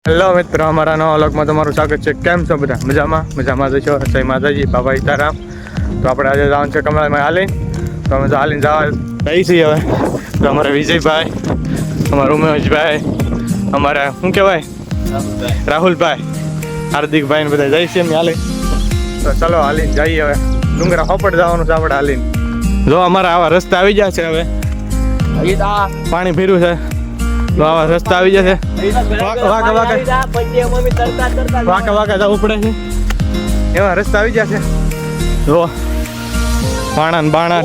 Hello મિત્રો, અમારા નવા વ્લોગમાં તમારું સ્વાગત છે. કેમ છો બધા? મજામાં જશો. જય માતાજી, બાબા સીતારામ. તો આપણે આજે જવાનું છે કમળામાં હાલીને. તો અમે તો હાલીને જવા જઈ છીએ હવે. તો અમારા વિજયભાઈ, અમારા ઉમેશભાઈ, અમારા શું કહેવાય રાહુલભાઈ, હાર્દિકભાઈ ને બધા જઈ છીએ અમે હાલી. તો ચલો હાલીને જઈએ હવે. ડુંગરા હોપટ જવાનું છે આપણે હાલીને. જો અમારા આવા રસ્તા આવી ગયા છે હવે. પાણી ભર્યું છે તો આવા રસ્તા આવી જશે. વાંકા જવું પડે છે એવા રસ્તા આવી જશે. જો પાણા બાણા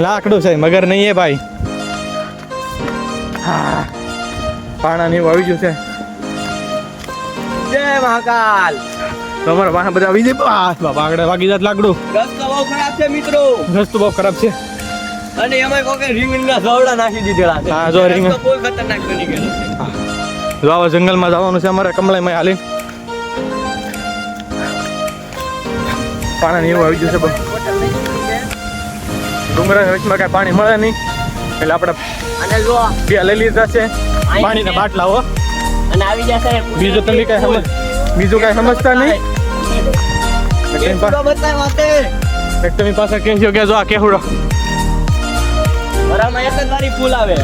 લાકડું છે, મગર નહીં એ ભાઈ. પાણા ને એવું આવી ગયું છે. જય મહાકાલ. તમારા વાહન બધા આવી જાય. આગળ વાગી જાત લાકડું. રસ્તો બહુ ખરાબ છે મિત્રો. રસ્તો બહુ ખરાબ છે અને એમાં કોઈ રીંગણના ઝાવડા નાખી દીધેલા છે. હા, જો રીંગણ રસ્તો બહુ ખતરનાક બની ગયો છે. જો આવા જંગલમાં જવાનું છે અમારે કમળામાં હાલી. પાણી એવું આવી ગયું છે. ડુંગરા વચમાં કઈ પાણી મળે નહીં એટલે આપણે અને જો બે લઈ લીધા છે પાણીના બાટલા. હો અને આવી જશે બીજું તમે કઈ બીજું કઈ સમજતા નહીં. તમે પાસે કહેજો કે જો આ કેહુડો બરાબર એક જ વારી ફૂલ આવે.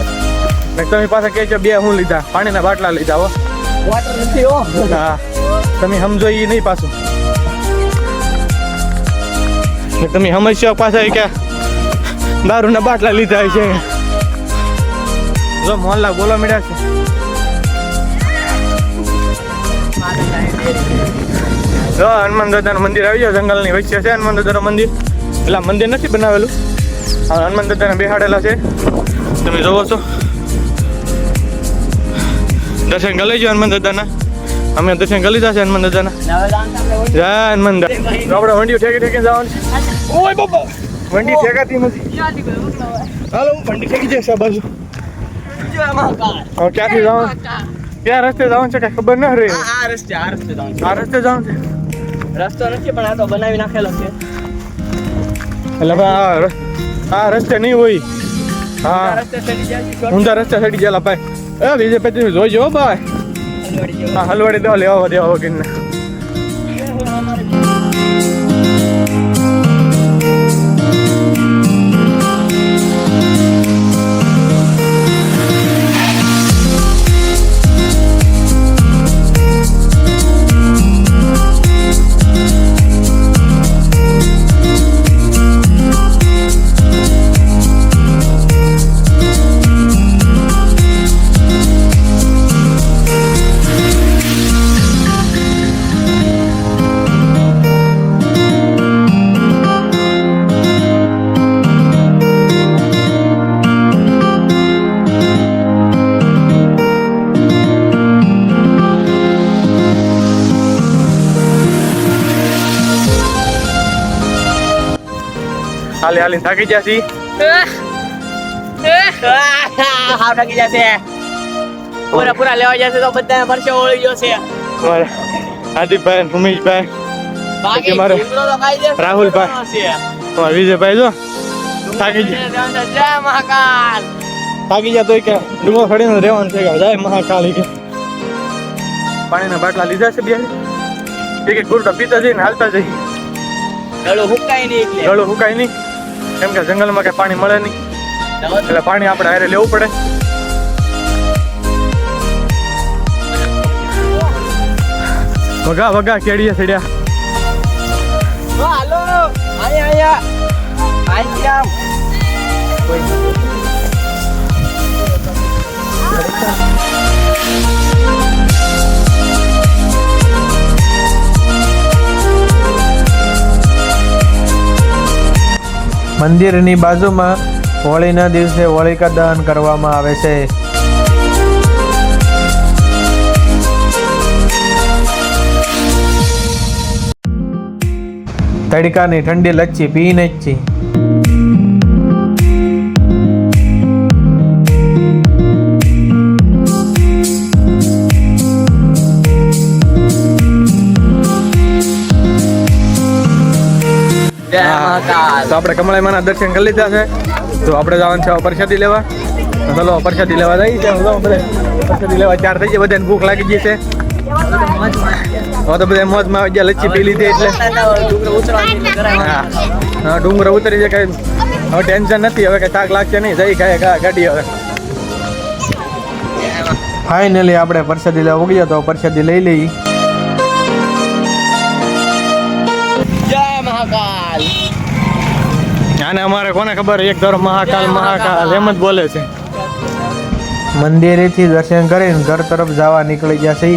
તમે પાસે કહેજો બે હું લીધા પાણીના બાટલા લીધા. હો વોટર નથી હો. હા, તમે સમજો એ નહીં પાછું. તમે સમજ્યો પાછા કે દારૂના બાટલા લીધા છે. જો મોહલ્લા બોલો મળ્યા છે. જો હનુમાન દાદાનું મંદિર આવી જાય. જંગલની વચ્ચે છે હનુમાન દાદાનું મંદિર. એટલે મંદિર નથી બનાવેલું, હનુમાન દાદાને બેહાડેલા છે. તમે જોવો છો. દર્શન કરી લેજો હનુમાન દાદાના. અમે દર્શન કરી લીધા છે હનુમાન દાદાના. જય હનુમાન દાદા. આપણે વંડીઓ ઠેકી જવાનું છે. ઓય બાપા, વંડી ઠેકાતી નથી. હાલો વંડી ઠેકી જશે આ બાજુ. જય મહાકાલ. હવે ક્યાંથી જવાનું? ક્યાં રસ્તે જવાનું છે કઈ ખબર ન રહી. આ રસ્તે જવાનું છે. આ રસ્તે જવાનું છે. રસ્તો નથી પણ આ તો બનાવી નાખેલો છે. એટલે ભાઈ આ રસ્તે નહીં હોય. હા, રસ્તે ચડી જાય. ઊંધા રસ્તે ચડી ગયેલા ભાઈ. એ બીજે પછી તમે જોઈજો ભાઈ. હા, હલવાડી દો લેવા દેવા વગર. હાલીને થાકી ગયા છીએ. હાવ થાકી જશે. પૂરા લેવા જશે તો બધા પરસે ઓળી ગયો છે. અમારે હાર્દિકભાઈ, ઉમેશભાઈ, બાકી મારે ઢીંગલો તો ખાઈ જશે. રાહુલભાઈ, અમારે વિજયભાઈ જો થાકી ગયા. જય મહાકાલ. થાકી ગયા તો કે ડુંગો ફરીને રહેવાનું છે. જય મહાકાલ કે પાણીના બાટલા લીધા છે બે. એક ગુરડો પીતા જઈને હાલતા જઈએ. ગળું હુકાય નહીં એટલે. ગળું હુકાય નહીં કેમ કે જંગલમાં કઈ પાણી મળે નહીં એટલે પાણી આપણે હારે લેવું પડે. વગા કેડીએ ચડ્યા. હાલો આયા મંદિરની બાજુમાં હોળીના દિવસે હોળિકા દહન કરવામાં આવે છે. તડકાની ઠંડી લચ્છી પીને જ છે. તો આપણે કમળાઈમાના દર્શન કરી લીધા છે. તો આપણે જવાનું છે પ્રસાદી લેવા. ચલો પ્રસાદી લેવા જઈએ. પ્રસાદી લેવા ચાર થઈ જાય, બધાને ભૂખ લાગી ગઈ છે. હવે તો બધા મોજમાં આવી ગયા, લચ્છી પી લીધી એટલે ડુંગર ઉતરવાની એટલે કરાય. હા હા, ડુંગર ઉતરી જાય, કઈ હવે ટેન્શન નથી, હવે કઈ થાક લાગશે નહીં, જઈ ગાડી હવે. ફાઇનલી આપણે પ્રસાદી લેવા ઉગી તો પ્રસાદી લઈ લઈ. જય મહાકાલ. આને અમારે કોને ખબર, એક ધારો મહાકાલ મહાકાલ એમ જ બોલે છે. મંદિરેથી દર્શન કરીને ઘર તરફ જવા નીકળી ગયા છે.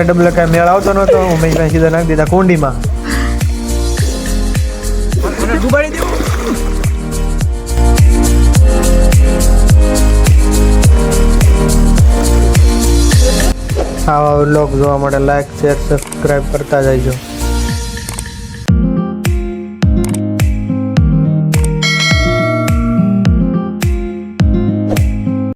ડબલે કાંઈ મેળ આવતો નહોતો. ઉમેશભાઈ સીધા નાખી દીધા કુંડીમાં. આવા વ્લોગ જોવા માટે લાઈક શેર સબસ્ક્રાઈબ કરતા જજો.